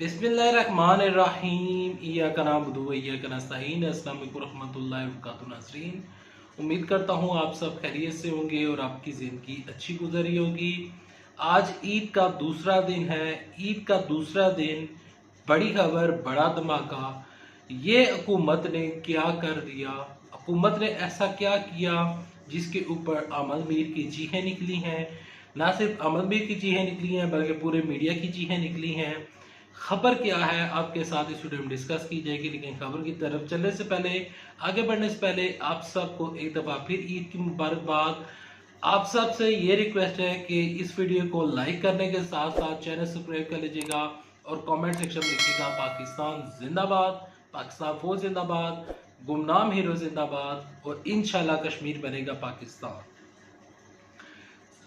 बिस्मिल्लाहिर्रहमानिर्रहीम इय्याका नअबुदु व इय्याका नस्तईन। अस्सलाम वालेकुम रहमतुल्लाहि व बरकातुहू। नाज़रीन, उम्मीद करता हूँ आप सब खैरियत से होंगे और आपकी ज़िंदगी अच्छी गुजरी होगी। आज ईद का दूसरा दिन है। ईद का दूसरा दिन, बड़ी खबर, बड़ा धमाका। ये हुकूमत ने क्या कर दिया? हुकूमत ने ऐसा क्या किया जिसके ऊपर अमल मीर की चीखें निकली हैं? ना सिर्फ अमल मीर की चीखें निकली हैं बल्कि पूरे मीडिया की चीखें निकली हैं। खबर क्या है आपके साथ इस वीडियो में डिस्कस की जाएगी, लेकिन खबर की तरफ चलने से पहले, आगे बढ़ने से पहले आप सबको एक दफ़ा फिर ईद की मुबारकबाद। आप सबसे ये रिक्वेस्ट है कि इस वीडियो को लाइक करने के साथ साथ चैनल सब्सक्राइब कर लीजिएगा और कमेंट सेक्शन में लिखिएगा पाकिस्तान जिंदाबाद, पाकिस्तान फौज जिंदाबाद, गुमनाम हीरो जिंदाबाद और इंशाल्लाह कश्मीर बनेगा पाकिस्तान।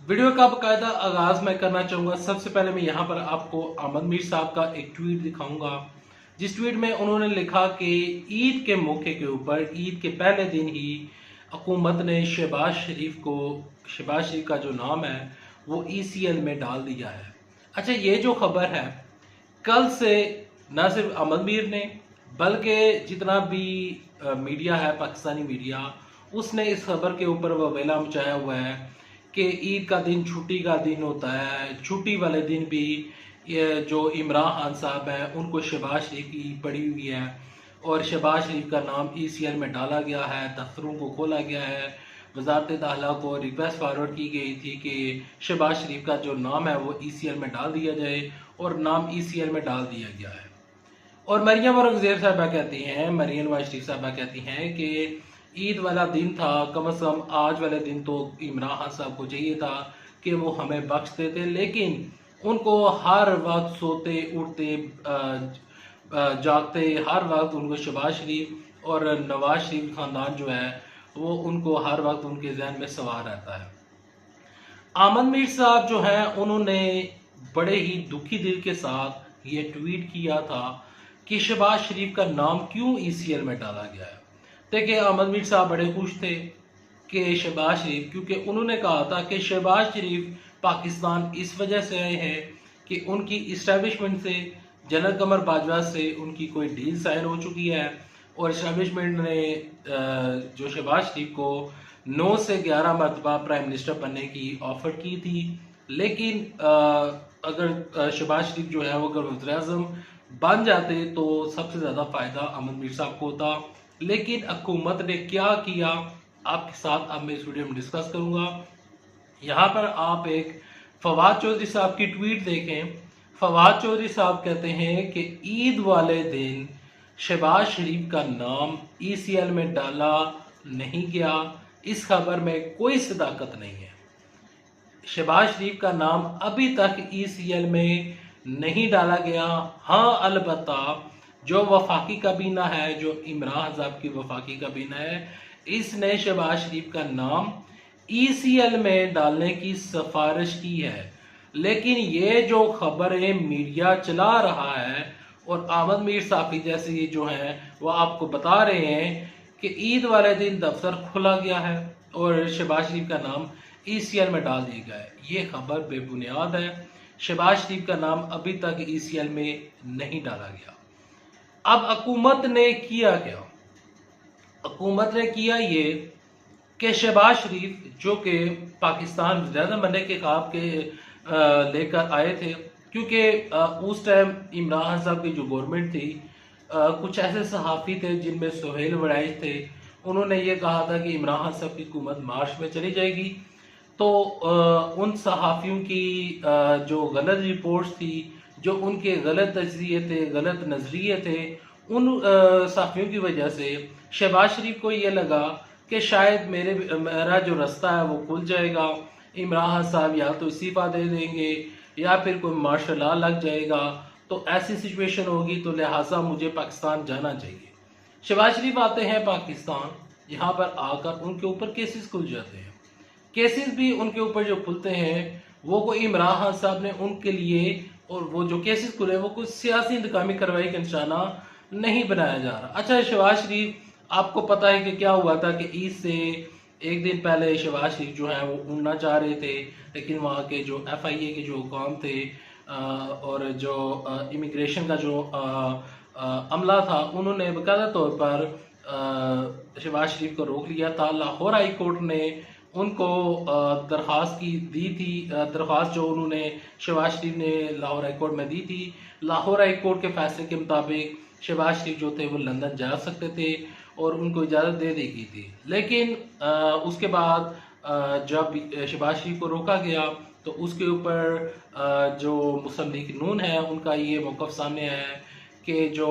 वीडियो का बाकायदा आगाज मैं करना चाहूंगा। सबसे पहले मैं यहाँ पर आपको अहमद मीर साहब का एक ट्वीट दिखाऊंगा, जिस ट्वीट में उन्होंने लिखा कि ईद के मौके के ऊपर, ईद के पहले दिन ही हुकूमत ने शहबाज शरीफ का जो नाम है वो ECL में डाल दिया है। अच्छा, ये जो खबर है, कल से न सिर्फ अहमद मीर ने बल्कि जितना भी मीडिया है, पाकिस्तानी मीडिया, उसने इस खबर के ऊपर वबेला मचाया हुआ है कि ईद का दिन छुट्टी का दिन होता है। छुट्टी वाले दिन भी ये जो इमरान खान साहब हैं उनको शहबाज शरीफ की पड़ी हुई है और शहबाज शरीफ का नाम ECL में डाला गया है, दफ्तरों को खोला गया है। वजारत दाखिला को रिक्वेस्ट फॉरवर्ड की गई थी कि शहबाज शरीफ का जो नाम है वो ECL में डाल दिया जाए और नाम ECL में डाल दिया गया है। और मरियम औरंगजेब साहबा कहती हैं, मरियम नवाज शरीफ साहबा कहती हैं कि ईद वाला दिन था, कम से कम आज वाले दिन तो इमरान खान साहब को चाहिए था कि वो हमें बख्श देते, लेकिन उनको हर वक्त सोते उठते जागते हर वक्त उनको शहबाज शरीफ और नवाज शरीफ खानदान जो है वो उनको हर वक्त उनके जहन में सवार रहता है। अहमद मीर साहब जो हैं उन्होंने बड़े ही दुखी दिल के साथ ये ट्वीट किया था कि शहबाज शरीफ का नाम क्यों ECL में डाला गया है। देखिए, अहमद मीर साहब बड़े खुश थे कि शहबाज शरीफ, क्योंकि उन्होंने कहा था कि शहबाज शरीफ पाकिस्तान इस वजह से आए हैं कि उनकी इस्टेब्लिशमेंट से, जनरल कमर बाजवा से उनकी कोई डील साइन हो चुकी है और इस्टेब्लिशमेंट ने जो शहबाज शरीफ को 9 से 11 मरतबा प्राइम मिनिस्टर बनने की ऑफर की थी। लेकिन अगर शहबाज शरीफ जो है वो अगर वज़ीर-ए-आज़म बन जाते तो सबसे ज़्यादा फ़ायदा अहमद मीर साहब को होता। लेकिन हुकूमत ने क्या किया, आपके साथ अब मैं इस वीडियो में डिस्कस करूंगा। यहाँ पर आप एक फवाद चौधरी साहब की ट्वीट देखें। फवाद चौधरी साहब कहते हैं कि ईद वाले दिन शहबाज शरीफ का नाम ECL में डाला नहीं गया, इस खबर में कोई सदाकत नहीं है। शहबाज शरीफ का नाम अभी तक ECL में नहीं डाला गया। हाँ, अलबत्ता जो वफाकी काबीना है, जो इमरान साहब की वफाकी काबीना है, इसने शहबाज शरीफ का नाम ECL में डालने की सिफारिश की है। लेकिन ये जो खबरें मीडिया चला रहा है और अहमद मीर साफी जैसे ये जो हैं वो आपको बता रहे हैं कि ईद वाले दिन दफ्तर खुला गया है और शहबाज शरीफ का नाम ECL में डाल दिया गया है, ये खबर बेबुनियाद है। शहबाज शरीफ का नाम अभी तक ECL में नहीं डाला गया। अब हुकूमत ने किया क्या? हुकूमत ने किया ये कि शहबाज शरीफ, जो कि पाकिस्तान ज़्यादा बनने के ख्वाब के लेकर आए थे, क्योंकि उस टाइम इमरान खान साहब की जो गवर्नमेंट थी, कुछ ऐसे सहाफ़ी थे जिनमें सुहेल वड़ाइश थे, उन्होंने ये कहा था कि इमरान खान साहब की हुकूमत मार्च में चली जाएगी। तो उन सहाफ़ियों की जो गलत रिपोर्ट्स थी, जो उनके गलत तजज़िये थे, गलत नज़रिए थे, उन सहाफ़ियों की वजह से शहबाज शरीफ को ये लगा कि शायद मेरा जो रास्ता है वो खुल जाएगा, इमरान खान साहब या तो इस्तीफ़ा दे देंगे या फिर कोई मार्शल लॉ लग जाएगा, तो ऐसी सिचुएशन होगी, तो लिहाजा मुझे पाकिस्तान जाना चाहिए। शहबाज शरीफ आते हैं पाकिस्तान, यहाँ पर आकर उनके ऊपर केसेस खुल जाते हैं। केसेस भी उनके ऊपर जो खुलते हैं वो कोई इमरान खान साहब ने उनके लिए, और वो जो केसेस खुले वो कुछ सियासी इंतकामी कार्रवाई का निशाना नहीं बनाया जा रहा। अच्छा, शहबाज शरीफ, आपको पता है कि क्या हुआ था कि ईद से एक दिन पहले शहबाज शरीफ जो है वो उड़ना चाह रहे थे, लेकिन वहाँ के जो FIA के जो हुकाम थे और जो इमिग्रेशन का जो अमला था, उन्होंने बाकायदा तौर पर शहबाज शरीफ को रोक लिया था। लाहौर हाई कोर्ट ने उनको दरख्वास्त की दी थी, दरख्वास्त जो उन्होंने शहबाज शरीफ ने लाहौर हाई कोर्ट में दी थी। लाहौर हाई कोर्ट के फैसले के मुताबिक शहबाज शरीफ जो थे वो लंदन जा सकते थे और उनको इजाज़त दे दी गई थी। लेकिन उसके बाद जब शहबाज शरीफ को रोका गया तो उसके ऊपर जो मुस्लिम लीग नून है उनका ये मौक़िफ़ सामने आया है कि जो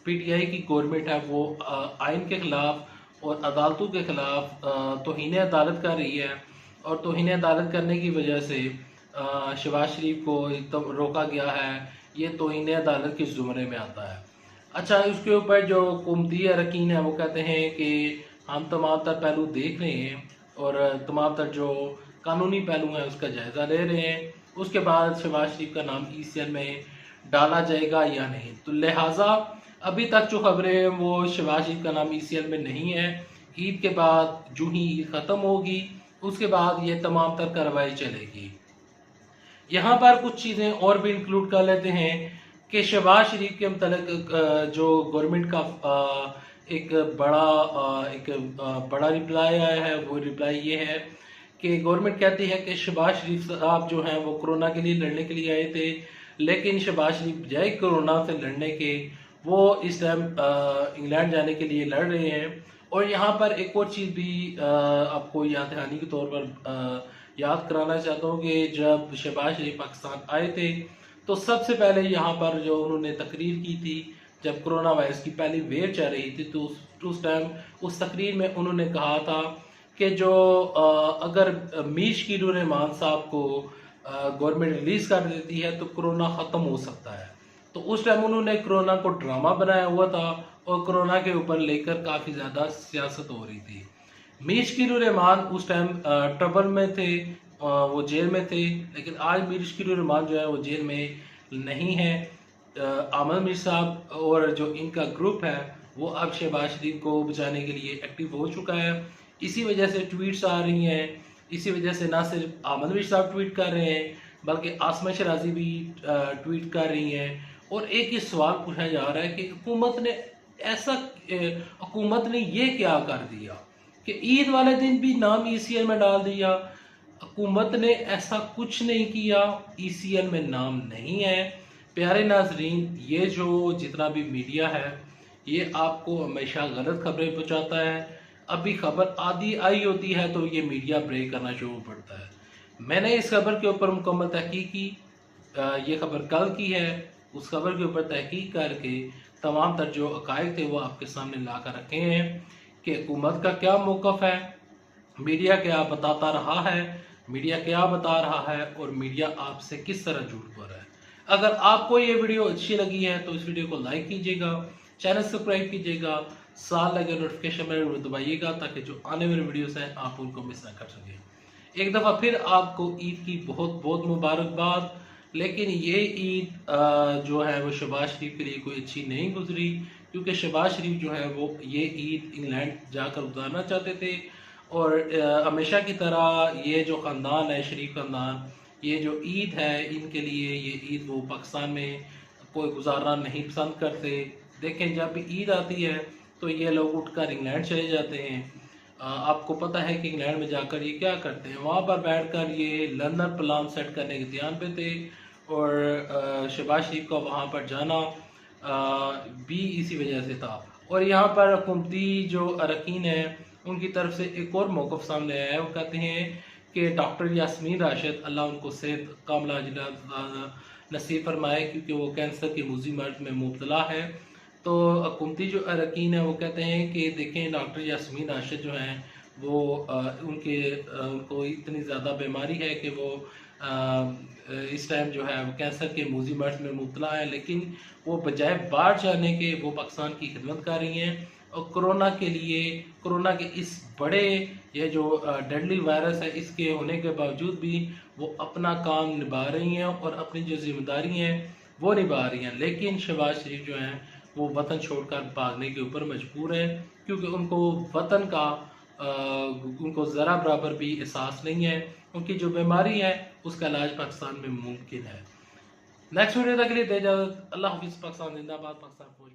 पीटीआई की गवर्नमेंट है वो आइन के ख़िलाफ़ और अदालतों के ख़िलाफ़ तौहीन अदालत कर रही है, और तौहीन अदालत करने की वजह से शहबाज शरीफ को एकदम रोका गया है। ये तौहीन अदालत के ज़ुमरे में आता है। अच्छा, उसके ऊपर जो हुकूमती अरकान हैं वो कहते हैं कि हम तमाम तर पहलू देख रहे हैं और तमाम तर जो कानूनी पहलू हैं उसका जायज़ा ले रहे हैं, उसके बाद शहबाज शरीफ का नाम ECL में डाला जाएगा या नहीं। तो लिहाजा अभी तक जो खबरें हैं वो शहबाज शरीफ का नाम ECL में नहीं है। ईद के बाद जो ही ईद ख़त्म होगी उसके बाद ये तमाम तर कार्रवाई चलेगी। यहाँ पर कुछ चीज़ें और भी इंक्लूड कर लेते हैं कि शहबाज शरीफ के मतलब जो गवर्नमेंट का एक बड़ा रिप्लाई आया है। वो रिप्लाई ये है कि गवर्नमेंट कहती है कि शहबाज शरीफ साहब जो हैं वो कोरोना के लिए लड़ने के लिए आए थे, लेकिन शहबाज शरीफ बजाय कोरोना से लड़ने के वो इस टाइम इंग्लैंड जाने के लिए लड़ रहे हैं। और यहाँ पर एक और चीज़ भी आपको याद दहानी के तौर पर याद कराना चाहता हूँ कि जब शहबाज शरीफ पाकिस्तान आए थे तो सबसे पहले यहाँ पर जो उन्होंने तकरीर की थी, जब कोरोना वायरस की पहली वेव चल रही थी, तो उस टाइम उस तकरीर में उन्होंने कहा था कि जो अगर मीर रहमान साहब को गवर्नमेंट रिलीज़ कर देती है तो कोरोना ख़त्म हो सकता है। तो उस टाइम उन्होंने कोरोना को ड्रामा बनाया हुआ था और कोरोना के ऊपर लेकर काफ़ी ज़्यादा सियासत हो रही थी। मीर रहमान उस टाइम ट्रबल में थे, वो जेल में थे, लेकिन आज मीर रहमान जो है वो जेल में नहीं है। आमद मीर साहब और जो इनका ग्रुप है वो अब शहबाज शरीफ को बचाने के लिए एक्टिव हो चुका है। इसी वजह से ट्वीट्स आ रही हैं, इसी वजह से ना सिर्फ आमद मीर साहब ट्वीट कर रहे हैं बल्कि आसमा शराजी भी ट्वीट कर रही हैं। और एक ही सवाल पूछा जा रहा है कि हुकूमत ने ये क्या कर दिया कि ईद वाले दिन भी नाम ECL में डाल दिया। हुकूमत ने ऐसा कुछ नहीं किया, ECL में नाम नहीं है। प्यारे नाजरीन, ये जो जितना भी मीडिया है ये आपको हमेशा गलत खबरें पहुंचाता है। अभी खबर आधी आई होती है तो ये मीडिया ब्रेक करना शुरू पड़ता है। मैंने इस खबर के ऊपर मुकम्मल तहकीक की, ये खबर कल की है। उस खबर के ऊपर तहकीक करके तमाम तर जो अकायद थे वो आपके सामने ला कर रखे हैं कि हुकूमत का क्या मौक़िफ़ है, मीडिया क्या बताता रहा है, मीडिया क्या बता रहा है और मीडिया आपसे किस तरह झूठ बोल रहा है। अगर आपको ये वीडियो अच्छी लगी है तो इस वीडियो को लाइक कीजिएगा, चैनल सब्सक्राइब कीजिएगा, साथ लगे नोटिफिकेशन बेल दबाइएगा ताकि जो आने वाले वीडियोस हैं आप उनको मिस ना कर सकें। एक दफ़ा फिर आपको ईद की बहुत बहुत मुबारकबाद। लेकिन ये ईद जो है वो शहबाज शरीफ के लिए कोई अच्छी नहीं गुजरी, क्योंकि शहबाज शरीफ जो है वो ये ईद इंग्लैंड जाकर गुजारना चाहते थे और हमेशा की तरह ये जो ख़ानदान है, शरीफ ख़ानदान, ये जो ईद है इनके लिए ये ईद वो पाकिस्तान में कोई गुजारना नहीं पसंद करते। देखें, जब भी ईद आती है तो ये लोग उठकर इंग्लैंड चले जाते हैं। आपको पता है कि इंग्लैंड में जाकर ये क्या करते हैं, वहाँ पर बैठकर ये लंदन प्लान सेट करने के ध्यान पे थे और शहबाज शरीफ का वहाँ पर जाना भी इसी वजह से था। और यहाँ पर हुकूमती जो अरकान हैं उनकी तरफ से एक और मौक़िफ़ सामने आया है। वो कहते हैं कि डॉक्टर यास्मीन राशिद, अल्लाह उनको सेहत कामला नसीब फरमाए, क्योंकि वो कैंसर के मुज़ी मर्ज में मुब्तला है। तो हुकूमती जो अरकान है वो कहते हैं कि देखें, डॉक्टर यास्मीन राशिद जो हैं वो उनको इतनी ज़्यादा बीमारी है कि वो इस टाइम जो है वो कैंसर के मुज़ी मर्ज में मुब्तला है, लेकिन वो बजाय बाहर जाने के वो पाकिस्तान की खिदमत कर रही हैं और कोरोना के इस बड़े ये जो डेडली वायरस है इसके होने के बावजूद भी वो अपना काम निभा रही हैं और अपनी जो जिम्मेदारी हैं वो निभा रही हैं। लेकिन शहबाज शरीफ जो हैं वो वतन छोड़कर भागने के ऊपर मजबूर हैं, क्योंकि उनको वतन का उनको ज़रा बराबर भी एहसास नहीं है। उनकी जो बीमारी है उसका इलाज पाकिस्तान में मुमकिन है। नेक्स्ट वीडियो तक के लिए दे इजाज़त। अल्लाह हाफिज़। पाकिस्तान जिंदाबाद। पाकिस्तान फौज।